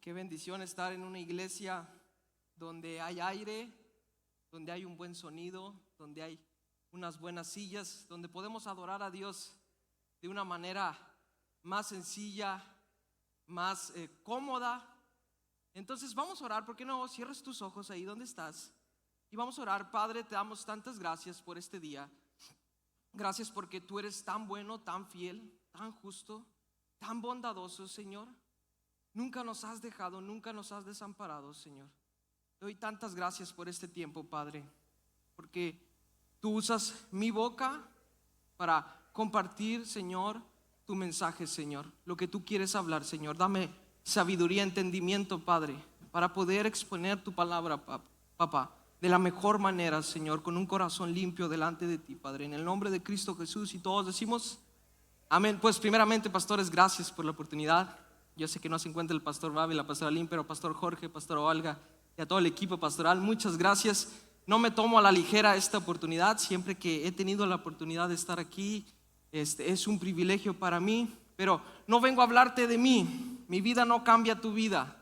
Qué bendición estar en una iglesia donde hay aire, donde hay un buen sonido, donde hay unas buenas sillas, donde podemos adorar a Dios de una manera más sencilla, más cómoda. Entonces vamos a orar. ¿Por qué no cierras tus ojos ahí donde estás? Y vamos a orar. Padre, te damos tantas gracias por este día. Gracias porque tú eres tan bueno, tan fiel, tan justo, tan bondadoso, Señor. Nunca nos has dejado, nunca nos has desamparado, Señor. Te doy tantas gracias por este tiempo, Padre, porque tú usas mi boca para compartir, Señor, tu mensaje, Señor. Lo que tú quieres hablar, Señor. Dame sabiduría, entendimiento, Padre, para poder exponer tu palabra, papá, de la mejor manera, Señor, con un corazón limpio delante de ti, Padre. En el nombre de Cristo Jesús, y todos decimos amén. Pues primeramente, pastores, gracias por la oportunidad. Yo sé que no se encuentra el pastor Babi, la pastora Lynn, pero pastor Jorge, pastor Olga y a todo el equipo pastoral, muchas gracias. No me tomo a la ligera esta oportunidad. Siempre que he tenido la oportunidad de estar aquí, es un privilegio para mí. Pero no vengo a hablarte de mí. Mi vida no cambia tu vida.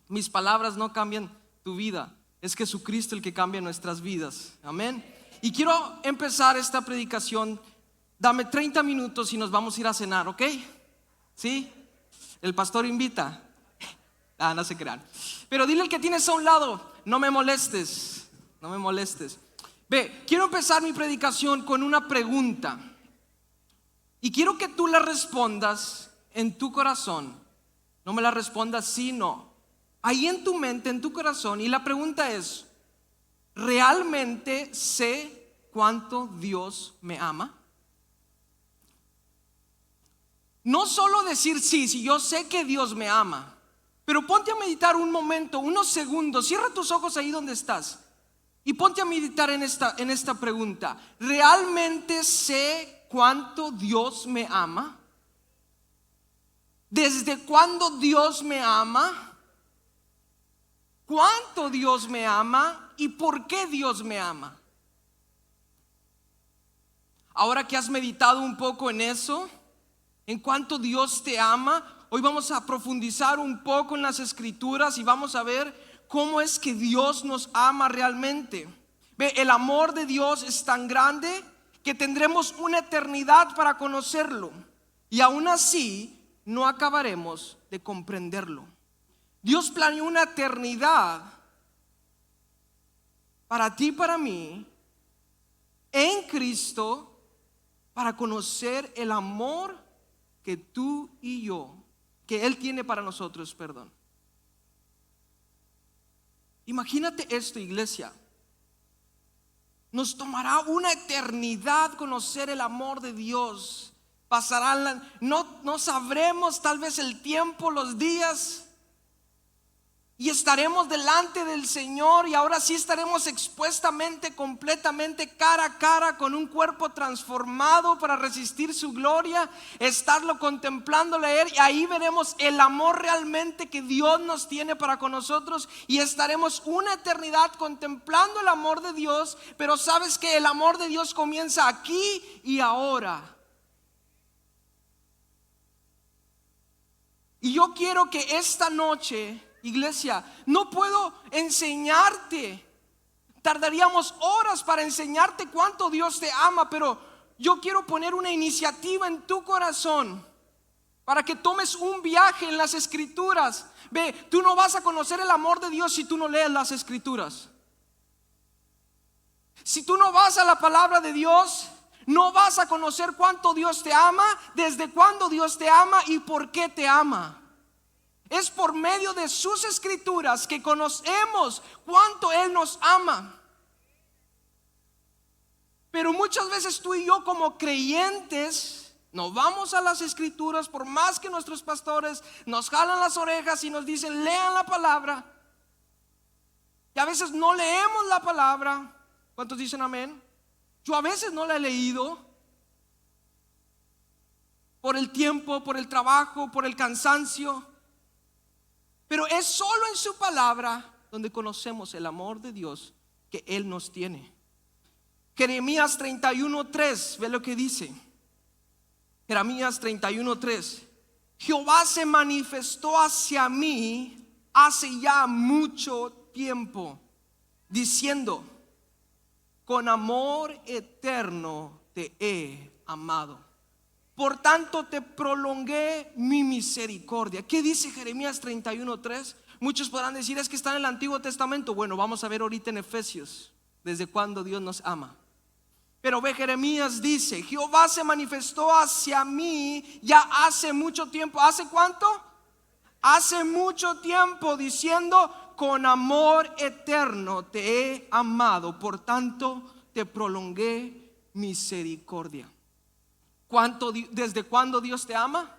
Mis palabras no cambian tu vida. Es Jesucristo el que cambia nuestras vidas. Amén. Y quiero empezar esta predicación. Dame 30 minutos y nos vamos a ir a cenar, ¿ok? ¿Sí? El pastor invita. No se crean. Pero dile al que tienes a un lado: no me molestes, no me molestes. Ve, quiero empezar mi predicación con una pregunta. Y quiero que tú la respondas en tu corazón. No me la respondas sí, no. Ahí en tu mente, en tu corazón. Y la pregunta es: ¿realmente sé cuánto Dios me ama? No solo decir sí, yo sé que Dios me ama, pero ponte a meditar un momento, unos segundos. Cierra tus ojos ahí donde estás y ponte a meditar en esta pregunta. ¿Realmente sé cuánto Dios me ama? ¿Desde cuándo Dios me ama? ¿Cuánto Dios me ama? ¿Y por qué Dios me ama? Ahora que has meditado un poco en eso, en cuánto Dios te ama, hoy vamos a profundizar un poco en las escrituras y vamos a ver cómo es que Dios nos ama realmente. Ve, el amor de Dios es tan grande que tendremos una eternidad para conocerlo, y aún así no acabaremos de comprenderlo. Dios planeó una eternidad para ti y para mí en Cristo, para conocer el amor que tú y yo, que Él tiene para nosotros, perdón. Imagínate esto, iglesia. Nos tomará una eternidad conocer el amor de Dios. No sabremos tal vez el tiempo, los días, y estaremos delante del Señor, y ahora sí estaremos expuestamente, completamente, cara a cara, con un cuerpo transformado para resistir su gloria, estarlo contemplando, leer, y ahí veremos el amor realmente que Dios nos tiene para con nosotros, y estaremos una eternidad contemplando el amor de Dios. Pero sabes que el amor de Dios comienza aquí y ahora. Y yo quiero que esta noche, iglesia, no puedo enseñarte, tardaríamos horas para enseñarte cuánto Dios te ama, pero yo quiero poner una iniciativa en tu corazón para que tomes un viaje en las escrituras. Ve, tú no vas a conocer el amor de Dios si tú no lees las escrituras. Si tú no vas a la palabra de Dios, no vas a conocer cuánto Dios te ama, desde cuándo Dios te ama y por qué te ama. Es por medio de sus escrituras que conocemos cuánto Él nos ama. Pero muchas veces tú y yo, como creyentes, no vamos a las escrituras, por más que nuestros pastores nos jalan las orejas y nos dicen lean la palabra, y a veces no leemos la palabra. ¿Cuántos dicen amén? Yo a veces no la he leído por el tiempo, por el trabajo, por el cansancio. Pero es solo en su palabra donde conocemos el amor de Dios que Él nos tiene. Jeremías 31:3, ve lo que dice. Jeremías 31:3. Jehová se manifestó hacia mí hace ya mucho tiempo, diciendo: con amor eterno te he amado. Por tanto te prolongué mi misericordia. ¿Qué dice Jeremías 31:3? Muchos podrán decir: es que está en el Antiguo Testamento. Bueno, vamos a ver ahorita en Efesios desde cuándo Dios nos ama. Pero ve, Jeremías dice: Jehová se manifestó hacia mí ya hace mucho tiempo. ¿Hace cuánto? Hace mucho tiempo, diciendo: con amor eterno te he amado, por tanto te prolongué misericordia. ¿Desde cuándo Dios te ama?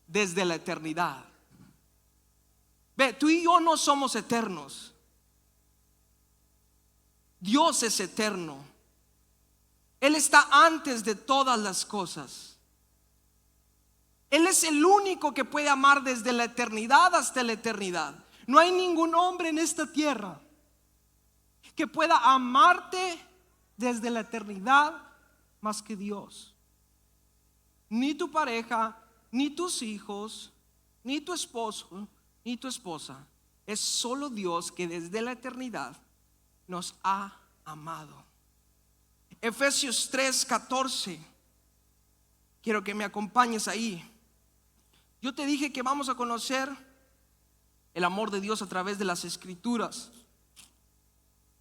Desde la eternidad. Ve, tú y yo no somos eternos. Dios es eterno. Él está antes de todas las cosas. Él es el único que puede amar desde la eternidad hasta la eternidad. No hay ningún hombre en esta tierra que pueda amarte desde la eternidad más que Dios. Ni tu pareja, ni tus hijos, ni tu esposo, ni tu esposa. Es solo Dios que desde la eternidad nos ha amado. Efesios 3:14. Quiero que me acompañes ahí. Yo te dije que vamos a conocer el amor de Dios a través de las Escrituras.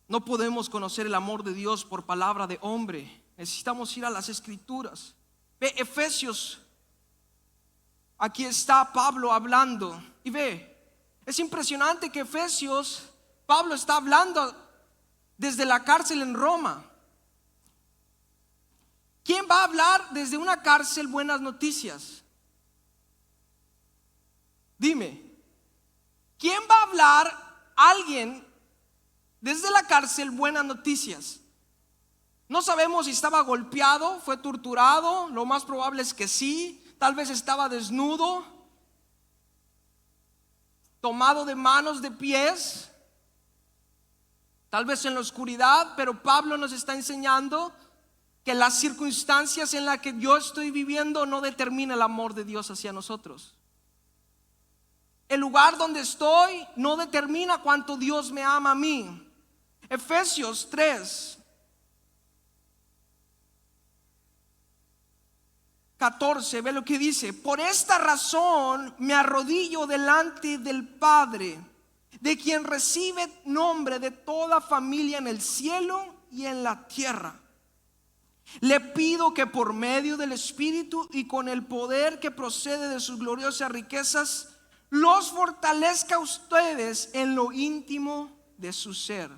No podemos conocer el amor de Dios por palabra de hombre. Necesitamos ir a las Escrituras. Ve Efesios. Aquí está Pablo hablando. Y ve, es impresionante que Efesios, Pablo está hablando desde la cárcel en Roma. ¿Quién va a hablar desde una cárcel buenas noticias? Dime, ¿quién va a hablar alguien desde la cárcel buenas noticias? No sabemos si estaba golpeado, fue torturado, lo más probable es que sí. Tal vez estaba desnudo, tomado de manos, de pies, tal vez en la oscuridad. Pero Pablo nos está enseñando que las circunstancias en las que yo estoy viviendo no determina el amor de Dios hacia nosotros. El lugar donde estoy no determina cuánto Dios me ama a mí. Efesios 3:14, ve lo que dice: por esta razón me arrodillo delante del Padre, de quien recibe nombre de toda familia en el cielo y en la tierra. Le pido que por medio del Espíritu y con el poder que procede de sus gloriosas riquezas, los fortalezca a ustedes en lo íntimo de su ser.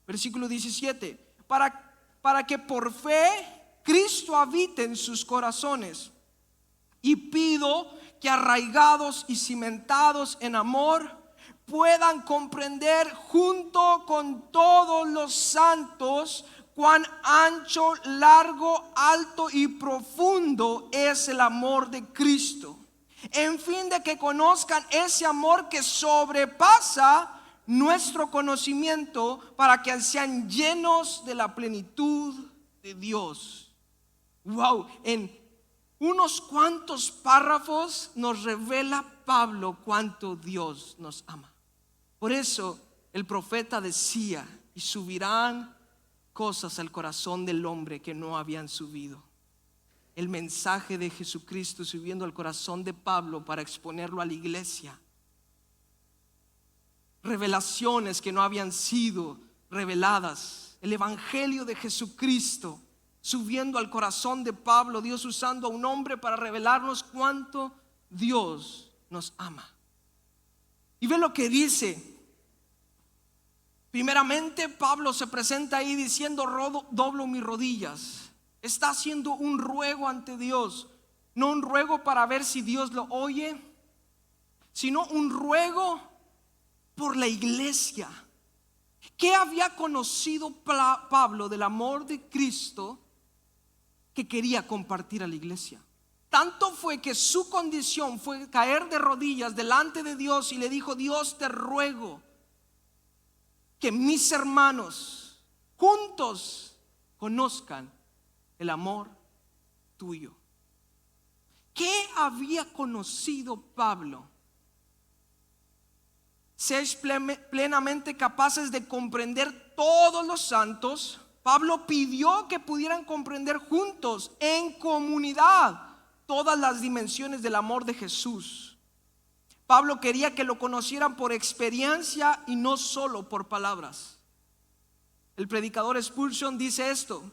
Versículo 17: para que por fe Cristo habite en sus corazones. Y pido que arraigados y cimentados en amor, puedan comprender junto con todos los santos cuán ancho, largo, alto y profundo es el amor de Cristo, en fin de que conozcan ese amor que sobrepasa nuestro conocimiento, para que sean llenos de la plenitud de Dios. Wow, en unos cuantos párrafos nos revela Pablo cuánto Dios nos ama. Por eso el profeta decía: y subirán cosas al corazón del hombre que no habían subido. El mensaje de Jesucristo subiendo al corazón de Pablo para exponerlo a la iglesia. Revelaciones que no habían sido reveladas. El evangelio de Jesucristo subiendo al corazón de Pablo, Dios usando a un hombre para revelarnos cuánto Dios nos ama. Y ve lo que dice. Primeramente, Pablo se presenta ahí diciendo: doblo mis rodillas. Está haciendo un ruego ante Dios. No un ruego para ver si Dios lo oye, sino un ruego por la iglesia. ¿Qué había conocido Pablo del amor de Cristo que quería compartir a la iglesia? Tanto fue que su condición fue caer de rodillas delante de Dios y le dijo: Dios, te ruego que mis hermanos juntos conozcan el amor tuyo. ¿Qué había conocido Pablo? Ser plenamente capaces de comprender todos los santos, Pablo pidió que pudieran comprender juntos, en comunidad, todas las dimensiones del amor de Jesús. Pablo quería que lo conocieran por experiencia y no solo por palabras. El predicador Spurgeon dice esto: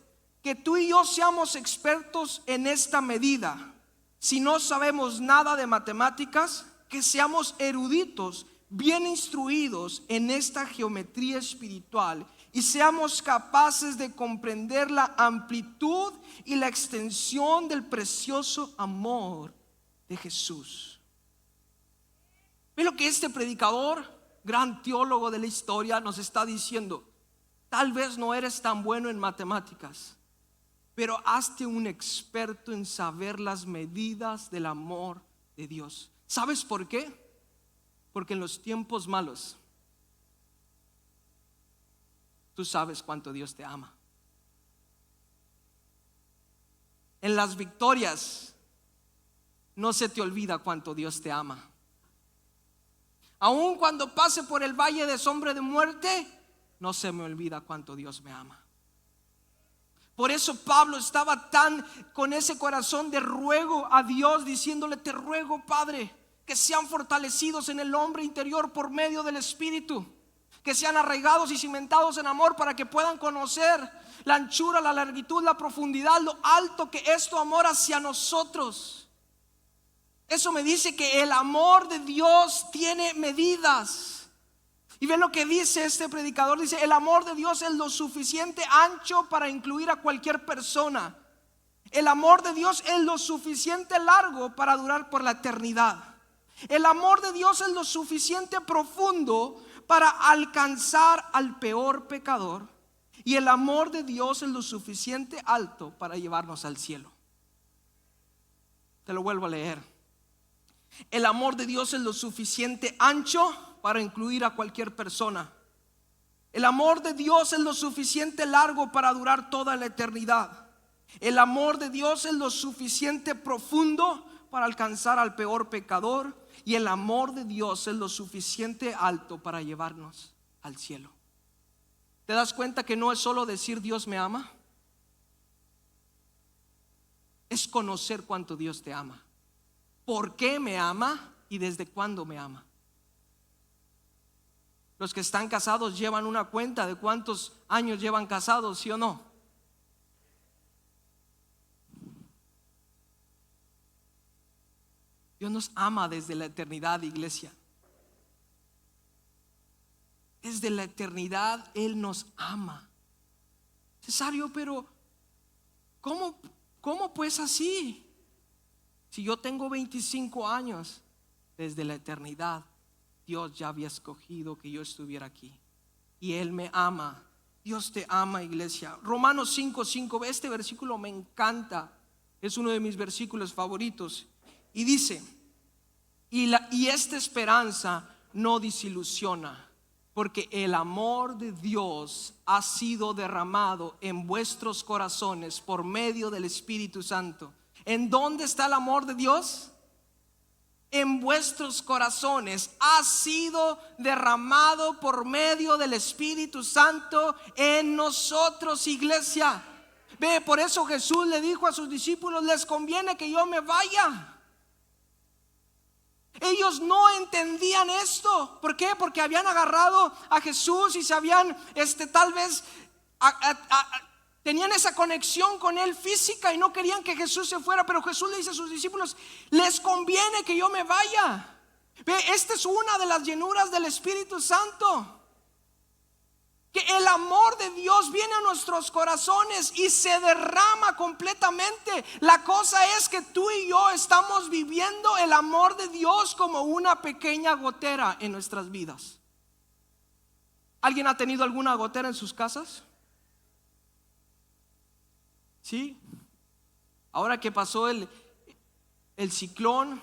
que tú y yo seamos expertos en esta medida. Si no sabemos nada de matemáticas, que seamos eruditos, bien instruidos en esta geometría espiritual, y seamos capaces de comprender la amplitud y la extensión del precioso amor de Jesús. ¿Ve lo que este predicador, gran teólogo de la historia, nos está diciendo? Tal vez no eres tan bueno en matemáticas, pero hazte un experto en saber las medidas del amor de Dios. ¿Sabes por qué? Porque en los tiempos malos tú sabes cuánto Dios te ama. En las victorias no se te olvida cuánto Dios te ama. Aun cuando pase por el valle de sombra de muerte, no se me olvida cuánto Dios me ama. Por eso Pablo estaba tan con ese corazón de ruego a Dios, diciéndole: te ruego, Padre, que sean fortalecidos en el hombre interior por medio del Espíritu, que sean arraigados y cimentados en amor, para que puedan conocer la anchura, la largitud, la profundidad, lo alto que es tu amor hacia nosotros. Eso me dice que el amor de Dios tiene medidas. Y ve lo que dice este predicador, dice: el amor de Dios es lo suficiente ancho para incluir a cualquier persona. El amor de Dios es lo suficiente largo para durar por la eternidad. El amor de Dios es lo suficiente profundo para alcanzar al peor pecador. Y el amor de Dios es lo suficiente alto para llevarnos al cielo. Te lo vuelvo a leer. El amor de Dios es lo suficiente ancho para incluir a cualquier persona. El amor de Dios es lo suficiente largo para durar toda la eternidad. El amor de Dios es lo suficiente profundo para alcanzar al peor pecador. Y el amor de Dios es lo suficiente alto para llevarnos al cielo. ¿Te das cuenta que no es solo decir Dios me ama? Es conocer cuánto Dios te ama, por qué me ama y desde cuándo me ama. Los que están casados llevan una cuenta de cuántos años llevan casados, ¿sí o no? Dios nos ama desde la eternidad, iglesia. Desde la eternidad Él nos ama. Cesario, pero ¿cómo pues así? Si yo tengo 25 años, desde la eternidad Dios ya había escogido que yo estuviera aquí. Y Él me ama. Dios te ama, iglesia. Romanos 5:5, este versículo me encanta. Es uno de mis versículos favoritos. Y dice: y esta esperanza no desilusiona, porque el amor de Dios ha sido derramado en vuestros corazones por medio del Espíritu Santo. ¿En dónde está el amor de Dios? En vuestros corazones ha sido derramado por medio del Espíritu Santo en nosotros, iglesia. Ve, por eso Jesús le dijo a sus discípulos: les conviene que yo me vaya. Ellos no entendían esto. ¿Por qué? Porque habían agarrado a Jesús y se habían tal vez tenían esa conexión con Él física y no querían que Jesús se fuera. Pero Jesús le dice a sus discípulos: les conviene que yo me vaya. Ve, esta es una de las llenuras del Espíritu Santo, que el amor de Dios viene a nuestros corazones y se derrama completamente. La cosa es que tú y yo estamos viviendo el amor de Dios como una pequeña gotera en nuestras vidas. ¿Alguien ha tenido alguna gotera en sus casas? ¿Sí? Ahora que pasó el ciclón,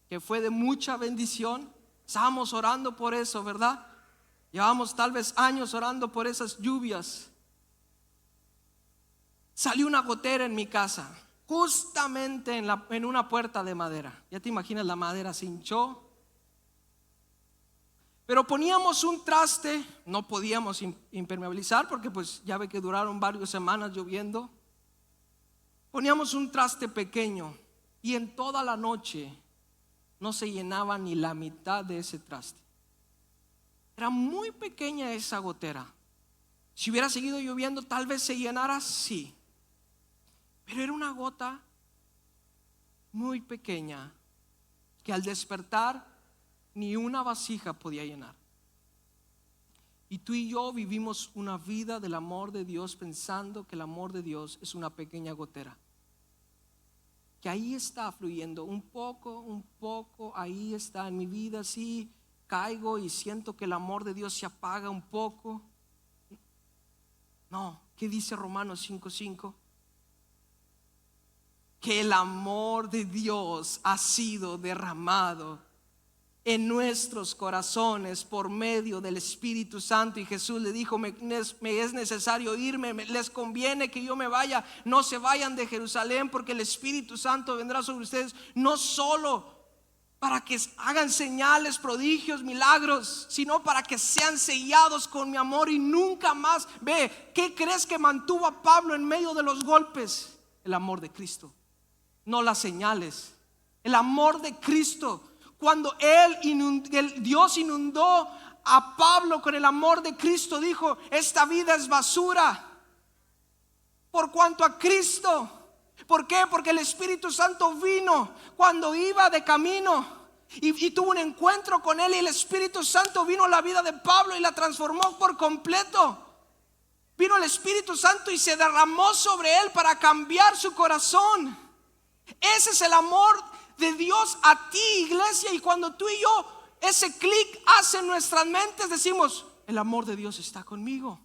que fue de mucha bendición, estábamos orando por eso, ¿verdad? Llevamos tal vez años orando por esas lluvias. Salió una gotera en mi casa. justamente en una puerta de madera. Ya te imaginas, la madera se hinchó. Pero poníamos un traste, no podíamos impermeabilizar porque pues ya ve que duraron varias semanas lloviendo. Poníamos un traste pequeño y en toda la noche no se llenaba ni la mitad de ese traste. Era muy pequeña esa gotera. Si hubiera seguido lloviendo, tal vez se llenara, sí. Pero era una gota muy pequeña que al despertar ni una vasija podía llenar. Y tú y yo vivimos una vida del amor de Dios pensando que el amor de Dios es una pequeña gotera, que ahí está fluyendo un poco, ahí está en mi vida. Sí, caigo y siento que el amor de Dios se apaga un poco. No, ¿qué dice Romanos 5:5? Que el amor de Dios ha sido derramado en nuestros corazones por medio del Espíritu Santo. Y Jesús le dijo: me es necesario irme, les conviene que yo me vaya. No se vayan de Jerusalén, porque el Espíritu Santo vendrá sobre ustedes, no solo para que hagan señales, prodigios, milagros, sino para que sean sellados con mi amor y nunca más. Ve, ¿qué crees que mantuvo a Pablo en medio de los golpes? El amor de Cristo, no las señales. El amor de Cristo. Cuando Dios inundó a Pablo con el amor de Cristo, dijo: esta vida es basura por cuanto a Cristo. ¿Por qué? Porque el Espíritu Santo vino cuando iba de camino y tuvo un encuentro con él, y el Espíritu Santo vino a la vida de Pablo y la transformó por completo. Vino el Espíritu Santo y se derramó sobre él para cambiar su corazón. Ese es el amor de Dios a ti, iglesia. Y cuando tú y yo ese clic hace en nuestras mentes, decimos: el amor de Dios está conmigo,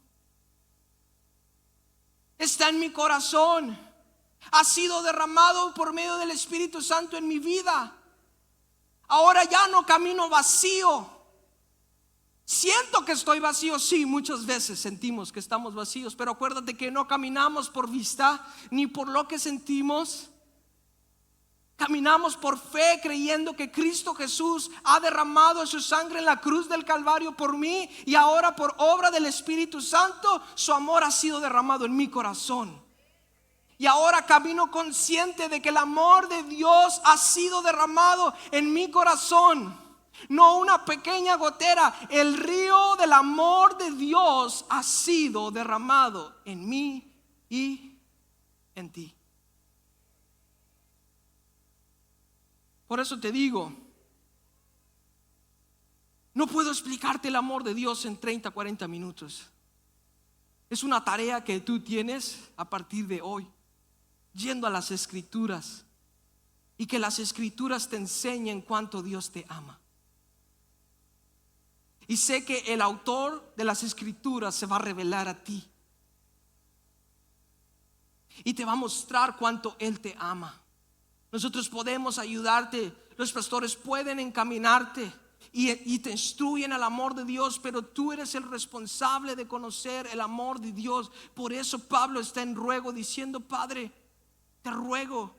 está en mi corazón, ha sido derramado por medio del Espíritu Santo en mi vida. Ahora ya no camino vacío. Siento que estoy vacío, sí, muchas veces sentimos que estamos vacíos, pero acuérdate que no caminamos por vista ni por lo que sentimos. Caminamos por fe, creyendo que Cristo Jesús ha derramado su sangre en la cruz del Calvario por mí, y ahora por obra del Espíritu Santo su amor ha sido derramado en mi corazón. Y ahora camino consciente de que el amor de Dios ha sido derramado en mi corazón. No una pequeña gotera, el río del amor de Dios ha sido derramado en mí y en ti. Por eso te digo, no puedo explicarte el amor de Dios en 30, 40 minutos. Es una tarea que tú tienes a partir de hoy, yendo a las Escrituras, y que las Escrituras te enseñen cuánto Dios te ama. Y sé que el autor de las Escrituras se va a revelar a ti y te va a mostrar cuánto Él te ama. Nosotros podemos ayudarte, los pastores pueden encaminarte y te instruyen al amor de Dios, pero tú eres el responsable de conocer el amor de Dios. Por eso Pablo está en ruego diciendo: Padre, te ruego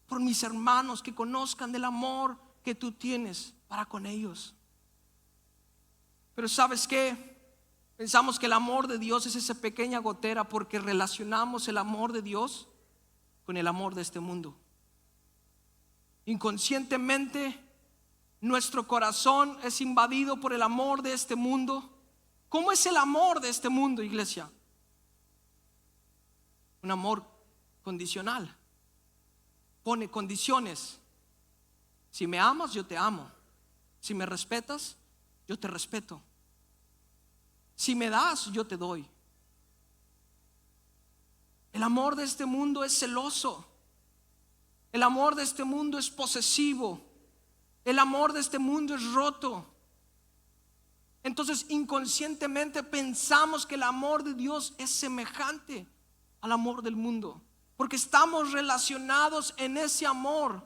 por mis hermanos que conozcan del amor que tú tienes para con ellos. Pero ¿sabes qué? Pensamos que el amor de Dios es esa pequeña gotera porque relacionamos el amor de Dios con el amor de este mundo. Inconscientemente nuestro corazón es invadido por el amor de este mundo. ¿Cómo es el amor de este mundo, iglesia? Un amor condicional. Pone condiciones. Si me amas, yo te amo. Si me respetas, yo te respeto. Si me das, yo te doy. El amor de este mundo es celoso. El amor de este mundo es posesivo. El amor de este mundo es roto. Entonces inconscientemente pensamos que el amor de Dios es semejante al amor del mundo, porque estamos relacionados en ese amor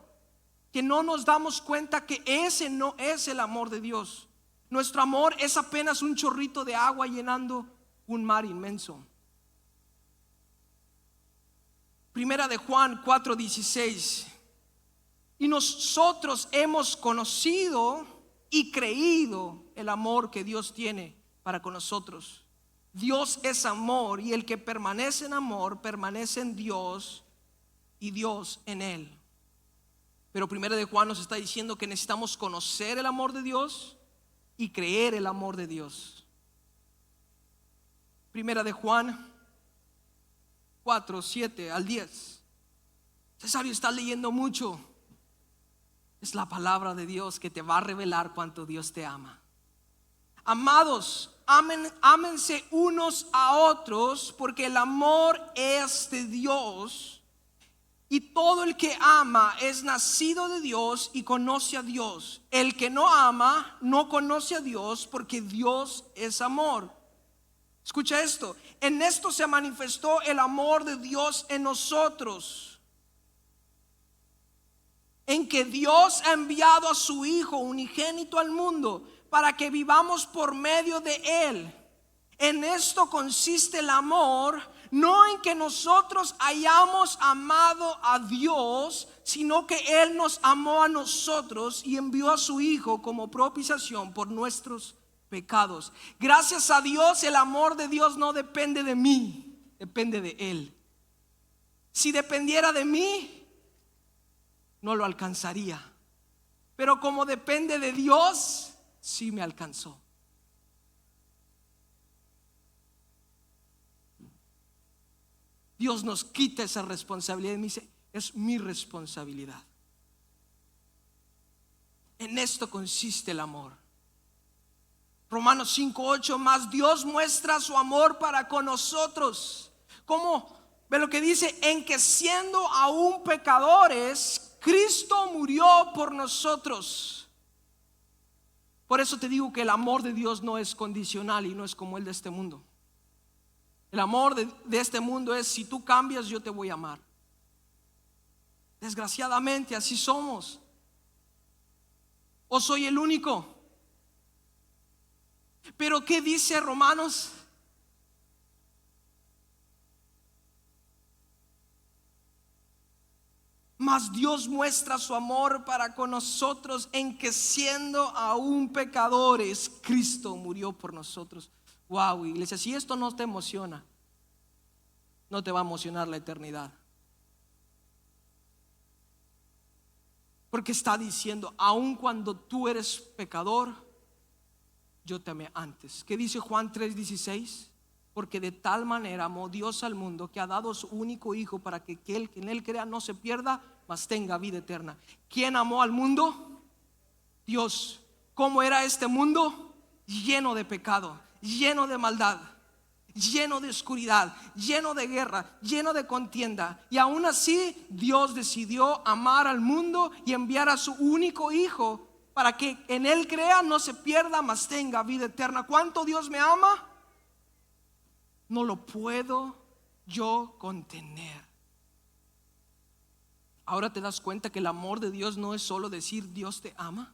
que no nos damos cuenta que ese no es el amor de Dios. Nuestro amor es apenas un chorrito de agua llenando un mar inmenso. Primera de Juan 4:16. Y nosotros hemos conocido y creído el amor que Dios tiene para con nosotros. Dios es amor, y el que permanece en amor permanece en Dios y Dios en él. Pero Primera de Juan nos está diciendo que necesitamos conocer el amor de Dios y creer el amor de Dios. Primera de Juan 4:7-10. Cesario está leyendo mucho. Es la palabra de Dios que te va a revelar cuánto Dios te ama. Amados, ámense unos a otros, porque el amor es de Dios, y todo el que ama es nacido de Dios y conoce a Dios. El que no ama no conoce a Dios, porque Dios es amor. Escucha esto: en esto se manifestó el amor de Dios en nosotros, en que Dios ha enviado a su Hijo unigénito al mundo para que vivamos por medio de Él. En esto consiste el amor, no en que nosotros hayamos amado a Dios, sino que Él nos amó a nosotros y envió a su Hijo como propiciación por nuestros pecados. Gracias a Dios, el amor de Dios no depende de mí, depende de Él. Si dependiera de mí, no lo alcanzaría. Pero como depende de Dios, sí me alcanzó. Dios nos quita esa responsabilidad y me dice: es mi responsabilidad. En esto consiste el amor. Romanos 5:8, más Dios muestra su amor para con nosotros. ¿Cómo? Ve lo que dice: en que siendo aún pecadores, Cristo murió por nosotros. Por eso te digo que el amor de Dios no es condicional y no es como el de este mundo. El amor de este mundo es: si tú cambias, yo te voy a amar. Desgraciadamente así somos. ¿O soy el único? Pero ¿qué dice Romanos? Mas Dios muestra su amor para con nosotros, en que siendo aún pecadores, Cristo murió por nosotros. Wow, iglesia, si esto no te emociona, no te va a emocionar la eternidad. Porque está diciendo: aun cuando tú eres pecador, yo te amé antes. ¿Qué dice Juan 3:16? Porque de tal manera amó Dios al mundo, que ha dado su único Hijo, para que el que en él crea no se pierda, mas tenga vida eterna. ¿Quién amó al mundo? Dios. ¿Cómo era este mundo? Lleno de pecado, lleno de maldad, lleno de oscuridad, lleno de guerra, lleno de contienda. Y aún así Dios decidió amar al mundo y enviar a su único Hijo, para que en él crea no se pierda, mas tenga vida eterna. ¿Cuánto Dios me ama? No lo puedo yo contener. Ahora te das cuenta que el amor de Dios no es solo decir Dios te ama.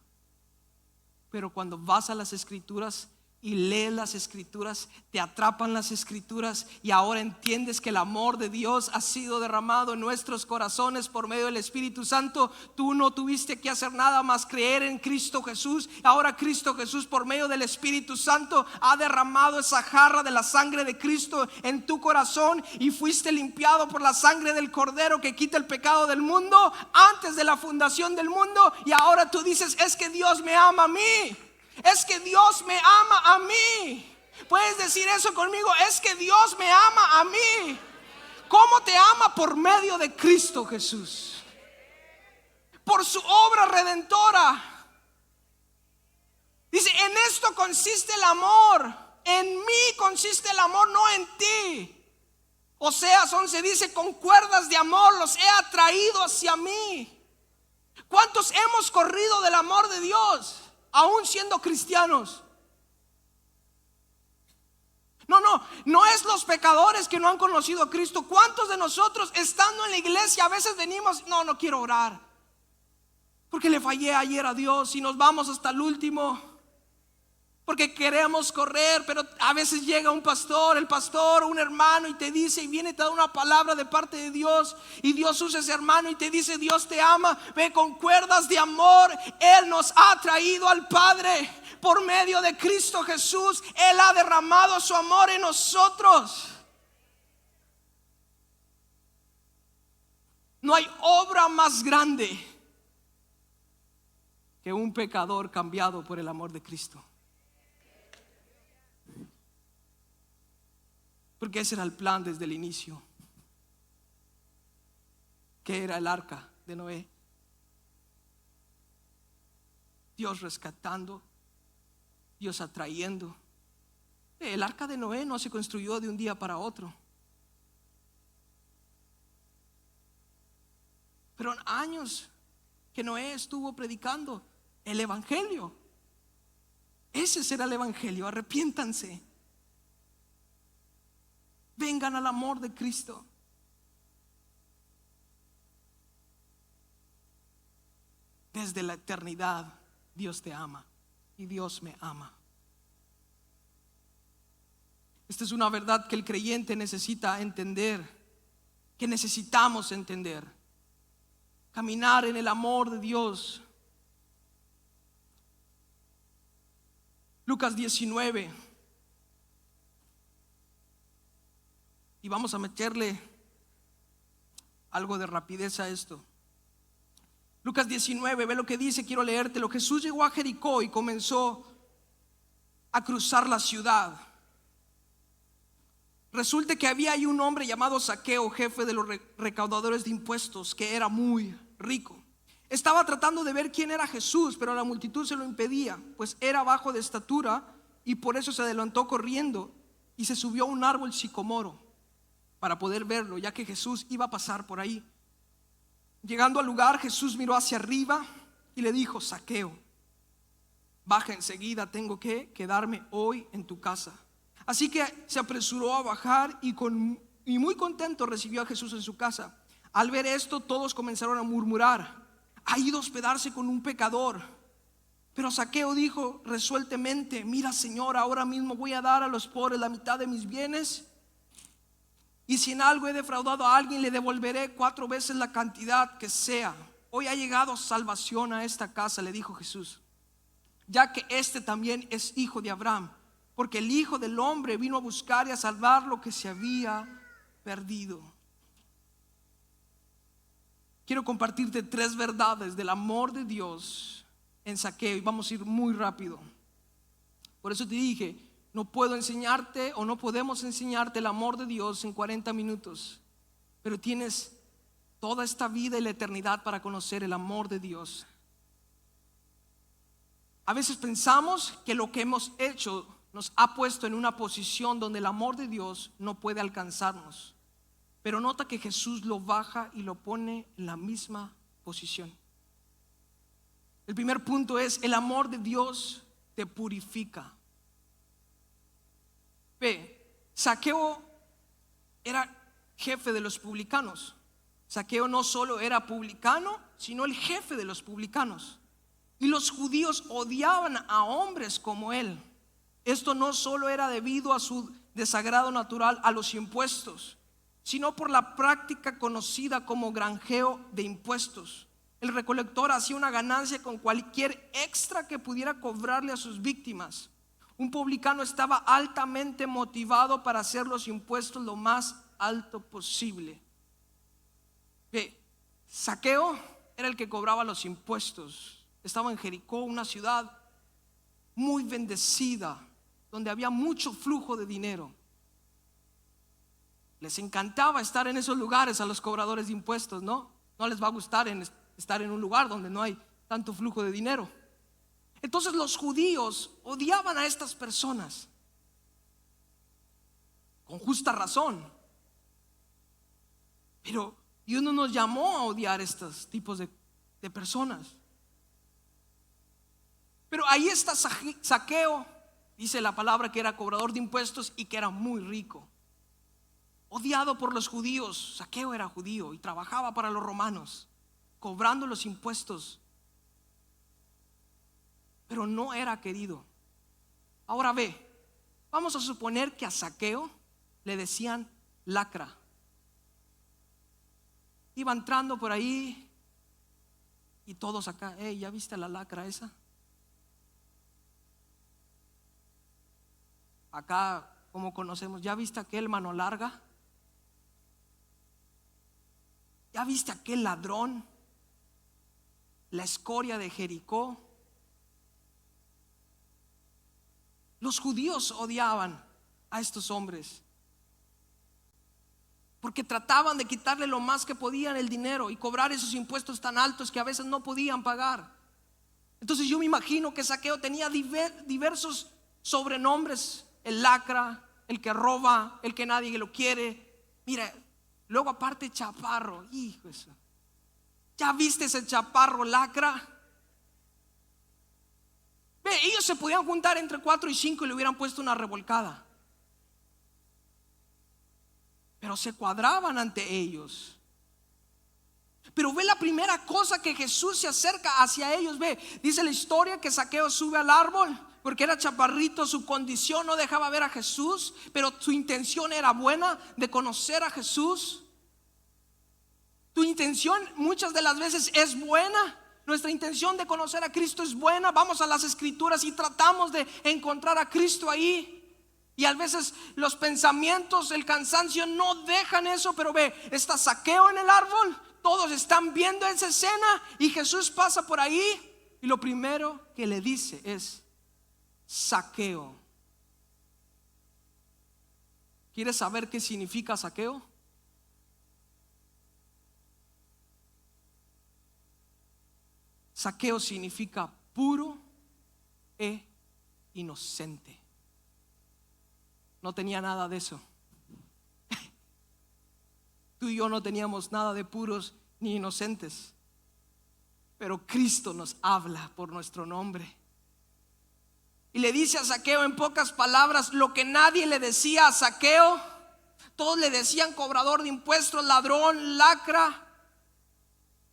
Pero cuando vas a las Escrituras y lees las Escrituras, te atrapan las Escrituras, y ahora entiendes que el amor de Dios ha sido derramado en nuestros corazones por medio del Espíritu Santo. Tú no tuviste que hacer nada más creer en Cristo Jesús. Ahora Cristo Jesús, por medio del Espíritu Santo, ha derramado esa jarra de la sangre de Cristo en tu corazón, y fuiste limpiado por la sangre del Cordero que quita el pecado del mundo antes de la fundación del mundo. Y ahora tú dices: es que Dios me ama a mí. Es que Dios me ama a mí. Puedes decir eso conmigo: es que Dios me ama a mí. ¿Cómo te ama? Por medio de Cristo Jesús, por su obra redentora. Dice: en esto consiste el amor. En mí consiste el amor, no en ti. Oseas 11 dice: con cuerdas de amor los he atraído hacia mí. ¿Cuántos hemos corrido del amor de Dios, aún siendo cristianos? No es los pecadores que no han conocido a Cristo. ¿Cuántos de nosotros, estando en la iglesia, a veces venimos: no quiero orar porque le fallé ayer a Dios, y nos vamos hasta el último? Porque queremos correr, pero a veces llega un pastor, el pastor o un hermano y te dice, y viene y te da una palabra de parte de Dios, y Dios usa ese hermano y te dice, Dios te ama, ve con cuerdas de amor. Él nos ha traído al Padre por medio de Cristo Jesús. Él ha derramado su amor en nosotros. No hay obra más grande que un pecador cambiado por el amor de Cristo. Porque ese era el plan desde el inicio. Que era el arca de Noé. Dios rescatando, Dios atrayendo. El arca de Noé no se construyó de un día para otro. Pero en años que Noé estuvo predicando el evangelio. Ese será el evangelio. Arrepiéntanse. Vengan al amor de Cristo. Desde la eternidad Dios te ama y Dios me ama. Esta es una verdad que el creyente necesita entender, que necesitamos entender. Caminar en el amor de Dios. Lucas 19. Y vamos a meterle algo de rapidez a esto. Lucas 19, ve lo que dice, quiero leértelo. Jesús llegó a Jericó y comenzó a cruzar la ciudad. Resulta que había ahí un hombre llamado Zaqueo, jefe de los recaudadores de impuestos, que era muy rico. Estaba tratando de ver quién era Jesús, pero la multitud se lo impedía, pues era bajo de estatura, y por eso se adelantó corriendo y se subió a un árbol sicomoro para poder verlo, ya que Jesús iba a pasar por ahí. Llegando al lugar, Jesús miró hacia arriba y le dijo: Zaqueo, baja enseguida, tengo que quedarme hoy en tu casa. Así que se apresuró a bajar y muy contento recibió a Jesús en su casa. Al ver esto, todos comenzaron a murmurar: ha ido a hospedarse con un pecador. Pero Zaqueo dijo resueltamente: mira, Señor, ahora mismo voy a dar a los pobres la mitad de mis bienes, y si en algo he defraudado a alguien, le devolveré 4 veces la cantidad que sea. Hoy ha llegado salvación a esta casa, le dijo Jesús, ya que este también es hijo de Abraham, porque el Hijo del Hombre vino a buscar y a salvar lo que se había perdido. Quiero compartirte 3 verdades del amor de Dios en Zaqueo, y vamos a ir muy rápido. Por eso te dije, no puedo enseñarte o no podemos enseñarte el amor de Dios en 40 minutos, pero tienes toda esta vida y la eternidad para conocer el amor de Dios. A veces pensamos que lo que hemos hecho nos ha puesto en una posición donde el amor de Dios no puede alcanzarnos, pero nota que Jesús lo baja y lo pone en la misma posición. El primer punto es: el amor de Dios te purifica. Ve, Zaqueo era jefe de los publicanos. Zaqueo no solo era publicano, sino el jefe de los publicanos. Y los judíos odiaban a hombres como él. Esto no solo era debido a su desagrado natural a los impuestos, sino por la práctica conocida como granjeo de impuestos. El recolector hacía una ganancia con cualquier extra que pudiera cobrarle a sus víctimas. Un publicano estaba altamente motivado para hacer los impuestos lo más alto posible. Zaqueo era el que cobraba los impuestos. Estaba en Jericó, una ciudad muy bendecida, donde había mucho flujo de dinero. Les encantaba estar en esos lugares a los cobradores de impuestos, ¿no? No les va a gustar estar en un lugar donde no hay tanto flujo de dinero. Entonces los judíos odiaban a estas personas, con justa razón. Pero Dios no nos llamó a odiar estos tipos de personas. Pero ahí está Zaqueo, dice la palabra que era cobrador de impuestos y que era muy rico. Odiado por los judíos. Zaqueo era judío y trabajaba para los romanos, cobrando los impuestos. Pero no era querido. Ahora ve, vamos a suponer que a Zaqueo le decían lacra. Iba entrando por ahí y todos acá, ¿ya viste la lacra esa? Acá, como conocemos, ¿ya viste aquel mano larga? ¿Ya viste aquel ladrón? La escoria de Jericó. Los judíos odiaban a estos hombres porque trataban de quitarle lo más que podían el dinero y cobrar esos impuestos tan altos que a veces no podían pagar. Entonces yo me imagino que Zaqueo tenía diversos sobrenombres: el lacra, el que roba, el que nadie lo quiere. Mira, luego aparte chaparro, hijo eso. ¿Ya viste ese chaparro lacra? Ve, ellos se podían juntar entre 4 y 5 y le hubieran puesto una revolcada, pero se cuadraban ante ellos. Pero ve la primera cosa que Jesús se acerca hacia ellos. Ve, dice la historia que Zaqueo sube al árbol porque era chaparrito, su condición no dejaba ver a Jesús, pero su intención era buena, de conocer a Jesús. Tu intención muchas de las veces es buena. Nuestra intención de conocer a Cristo es buena. Vamos a las Escrituras y tratamos de encontrar a Cristo ahí. Y a veces los pensamientos, el cansancio no dejan eso. Pero ve, está Zaqueo en el árbol, todos están viendo esa escena y Jesús pasa por ahí y lo primero que le dice es: Zaqueo. ¿Quieres saber qué significa Zaqueo? Zaqueo significa puro e inocente. No tenía nada de eso. Tú y yo no teníamos nada de puros ni inocentes, pero Cristo nos habla por nuestro nombre y le dice a Zaqueo en pocas palabras lo que nadie le decía a Zaqueo. Todos le decían cobrador de impuestos, ladrón, lacra.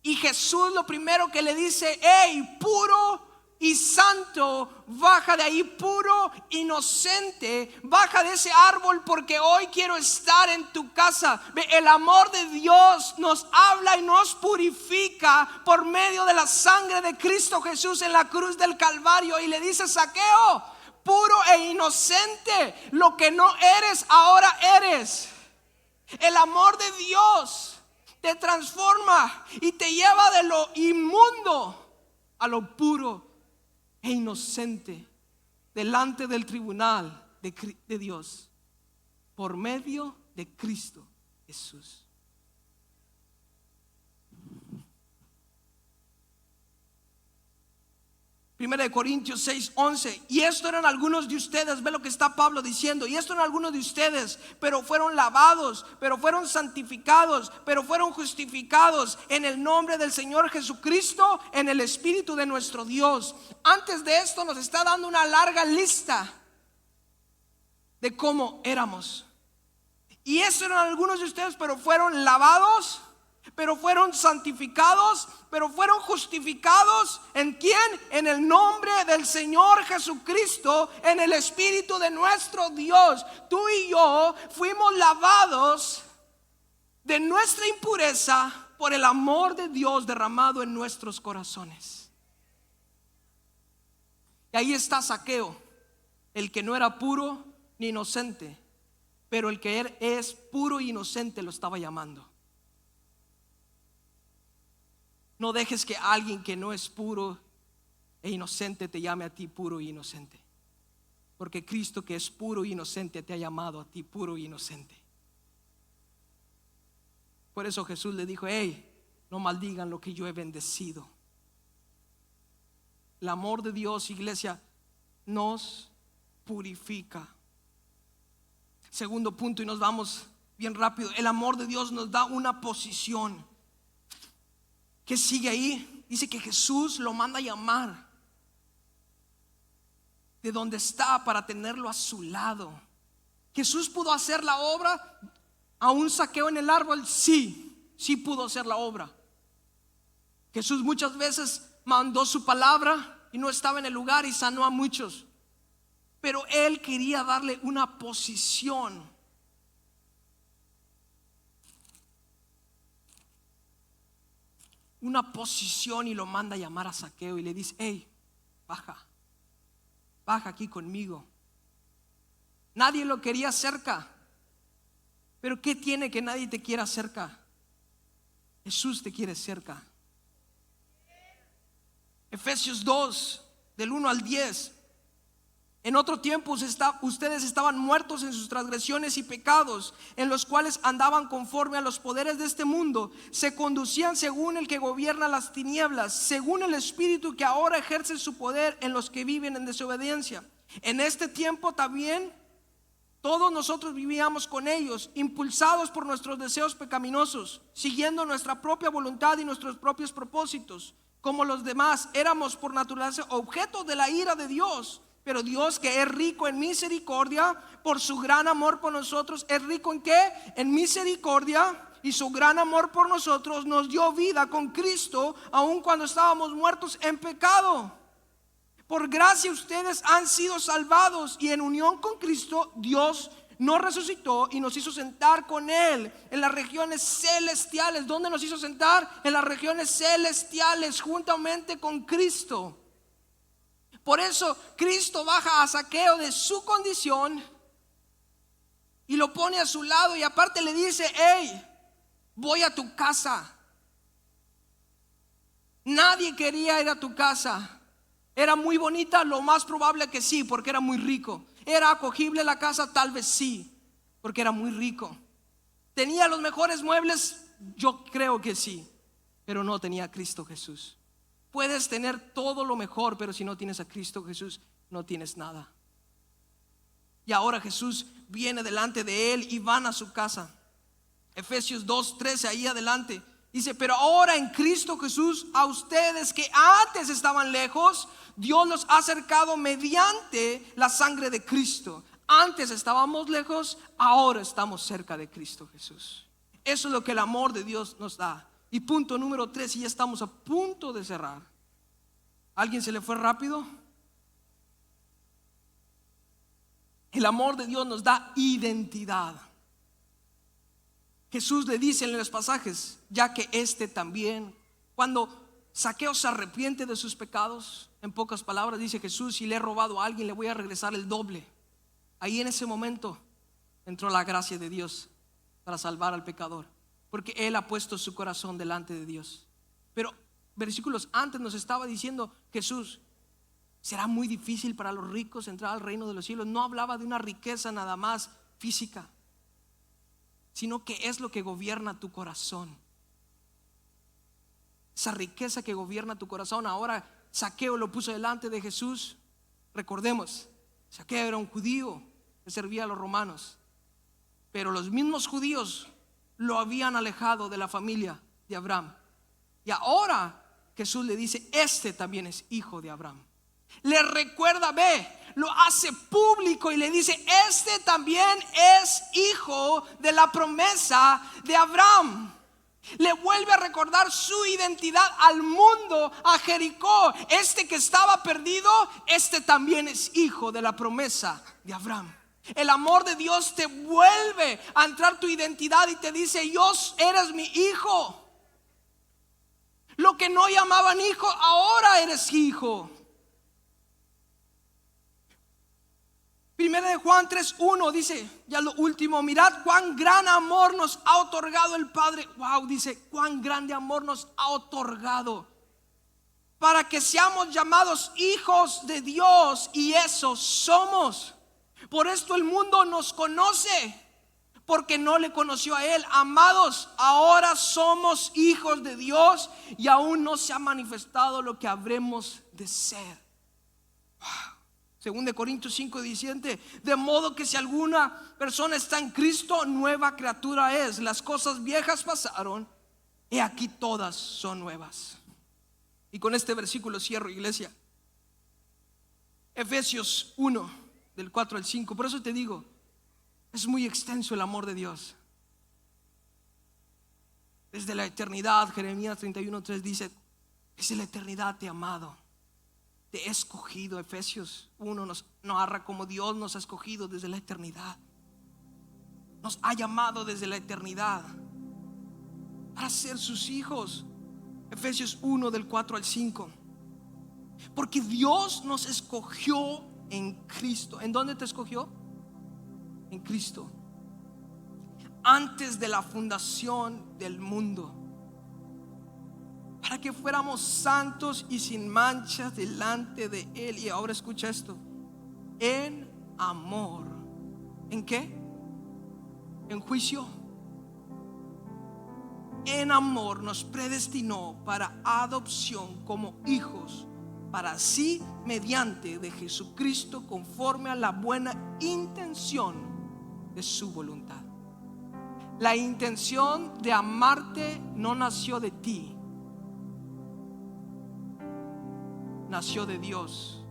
Y Jesús lo primero que le dice: hey, puro y santo, baja de ahí, puro, inocente, baja de ese árbol porque hoy quiero estar en tu casa. El amor de Dios nos habla y nos purifica por medio de la sangre de Cristo Jesús en la cruz del Calvario. Y le dice: Zaqueo, puro e inocente, lo que no eres ahora eres. El amor de Dios te transforma y te lleva de lo inmundo a lo puro e inocente delante del tribunal de Dios por medio de Cristo Jesús. Primera de Corintios 6:11. Y esto eran algunos de ustedes. Ve lo que está Pablo diciendo. Y esto eran algunos de ustedes, pero fueron lavados, pero fueron santificados, pero fueron justificados en el nombre del Señor Jesucristo, en el Espíritu de nuestro Dios. Antes de esto nos está dando una larga lista de cómo éramos. Y estos eran algunos de ustedes, pero fueron lavados, pero fueron santificados, pero fueron justificados. ¿En quién? En el nombre del Señor Jesucristo, en el Espíritu de nuestro Dios. Tú y yo fuimos lavados de nuestra impureza por el amor de Dios derramado en nuestros corazones. Y ahí está Zaqueo, el que no era puro ni inocente, pero el que es puro e inocente lo estaba llamando. No dejes que alguien que no es puro e inocente te llame a ti puro e inocente, porque Cristo, que es puro e inocente, te ha llamado a ti puro e inocente. Por eso Jesús le dijo: hey, no maldigan lo que yo he bendecido. El amor de Dios, iglesia, nos purifica. Segundo punto, y nos vamos bien rápido. El amor de Dios nos da una posición. ¿Qué sigue ahí? Dice que Jesús lo manda a llamar de donde está para tenerlo a su lado. ¿Jesús pudo hacer la obra a un Zaqueo en el árbol? Sí pudo hacer la obra. Jesús muchas veces mandó su palabra y no estaba en el lugar y sanó a muchos. Pero él quería darle una posición. Una posición, y lo manda a llamar a Zaqueo y le dice: hey, baja aquí conmigo. Nadie lo quería cerca. Pero ¿qué tiene que nadie te quiera cerca? Jesús te quiere cerca. Efesios 2, del 1 al 10. En otro tiempo ustedes estaban muertos en sus transgresiones y pecados, en los cuales andaban conforme a los poderes de este mundo. Se conducían según el que gobierna las tinieblas, según el espíritu que ahora ejerce su poder en los que viven en desobediencia. En este tiempo también todos nosotros vivíamos con ellos, impulsados por nuestros deseos pecaminosos, siguiendo nuestra propia voluntad y nuestros propios propósitos. Como los demás, éramos por naturaleza objetos de la ira de Dios. Pero Dios, que es rico en misericordia, por su gran amor por nosotros, ¿es rico en qué? En misericordia. Y su gran amor por nosotros nos dio vida con Cristo, aun cuando estábamos muertos en pecado. Por gracia ustedes han sido salvados, y en unión con Cristo Dios nos resucitó y nos hizo sentar con Él en las regiones celestiales. ¿Dónde nos hizo sentar? En las regiones celestiales, juntamente con Cristo. Por eso Cristo baja a Zaqueo de su condición y lo pone a su lado, y aparte le dice: hey, voy a tu casa. Nadie quería ir a tu casa. Era muy bonita, lo más probable que sí, porque era muy rico. Era acogible la casa, tal vez sí, porque era muy rico. Tenía los mejores muebles, yo creo que sí, pero no tenía a Cristo Jesús. Puedes tener todo lo mejor, pero si no tienes a Cristo Jesús, no tienes nada. Y ahora Jesús viene delante de él y van a su casa. Efesios 2:13, ahí adelante, dice: pero ahora en Cristo Jesús, a ustedes que antes estaban lejos, Dios los ha acercado mediante la sangre de Cristo. Antes estábamos lejos, ahora estamos cerca de Cristo Jesús. Eso es lo que el amor de Dios nos da. Y punto número 3, y ya estamos a punto de cerrar. ¿Alguien se le fue rápido? El amor de Dios nos da identidad. Jesús le dice en los pasajes: ya que también, cuando Zaqueo se arrepiente de sus pecados, en pocas palabras dice Jesús: si le he robado a alguien, le voy a regresar el doble. Ahí en ese momento entró la gracia de Dios para salvar al pecador, porque él ha puesto su corazón delante de Dios. Pero versículos antes nos estaba diciendo Jesús: será muy difícil para los ricos entrar al reino de los cielos. No hablaba de una riqueza nada más física, sino que es lo que gobierna tu corazón. Esa riqueza que gobierna tu corazón. Ahora Zaqueo lo puso delante de Jesús. Recordemos, Zaqueo era un judío que servía a los romanos, pero los mismos judíos lo habían alejado de la familia de Abraham. Y ahora Jesús le dice: también es hijo de Abraham. Le recuerda, lo hace público y le dice: también es hijo de la promesa de Abraham. Le vuelve a recordar su identidad al mundo, a Jericó. Que estaba perdido, también es hijo de la promesa de Abraham. El amor de Dios te vuelve a entrar tu identidad y te dice: eres mi hijo. Lo que no llamaban hijo, ahora eres hijo. Primera de Juan 3:1 dice, ya lo último: mirad cuán gran amor nos ha otorgado el Padre. Wow, dice: cuán grande amor nos ha otorgado, para que seamos llamados hijos de Dios, y eso somos. Por esto el mundo nos conoce, porque no le conoció a Él. Amados, ahora somos hijos de Dios, y aún no se ha manifestado lo que habremos de ser. Wow. Según de Corintios 5:17, de modo que si alguna persona está en Cristo, nueva criatura es. Las cosas viejas pasaron, y aquí todas son nuevas. Y con este versículo cierro, iglesia. Efesios 1, del 4 al 5. Por eso te digo, es muy extenso el amor de Dios. Desde la eternidad, Jeremías 31:3 dice: desde la eternidad te he amado. te he escogido. Efesios 1 nos narra cómo Dios nos ha escogido desde la eternidad. Nos ha llamado desde la eternidad para ser sus hijos. Efesios 1 del 4 al 5. Porque Dios nos escogió en Cristo. ¿En dónde te escogió? En Cristo. Antes de la fundación del mundo, para que fuéramos santos y sin mancha delante de Él. Y ahora escucha esto: en amor. ¿En qué? En juicio. En amor nos predestinó para adopción como hijos, para sí, mediante de Jesucristo, conforme a la buena intención de su voluntad. La intención de amarte no nació de ti, nació de Dios.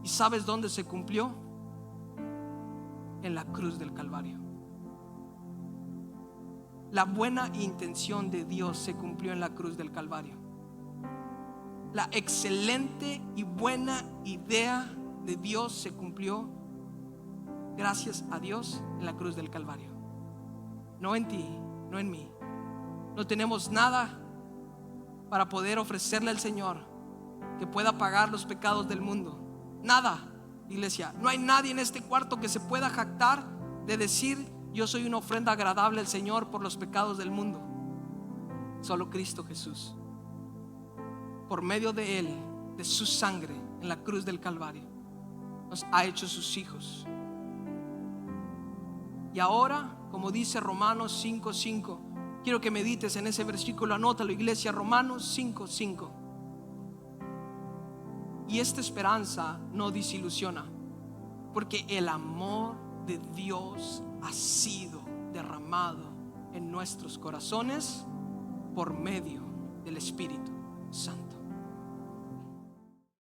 ¿Y sabes dónde se cumplió? En la cruz del Calvario. La buena intención de Dios se cumplió en la cruz del Calvario. La excelente y buena idea de Dios se cumplió, gracias a Dios, en la cruz del Calvario. No en ti, no en mí. No tenemos nada para poder ofrecerle al Señor que pueda pagar los pecados del mundo. Nada, iglesia. No hay nadie en este cuarto que se pueda jactar de decir: yo soy una ofrenda agradable al Señor por los pecados del mundo. Solo Cristo Jesús, por medio de Él, de su sangre en la cruz del Calvario, nos ha hecho sus hijos. Y ahora, como dice Romanos 5:5, quiero que medites en ese versículo. Anótalo, iglesia. Romanos 5:5. Y esta esperanza no desilusiona, porque el amor de Dios ha sido derramado en nuestros corazones por medio del Espíritu Santo.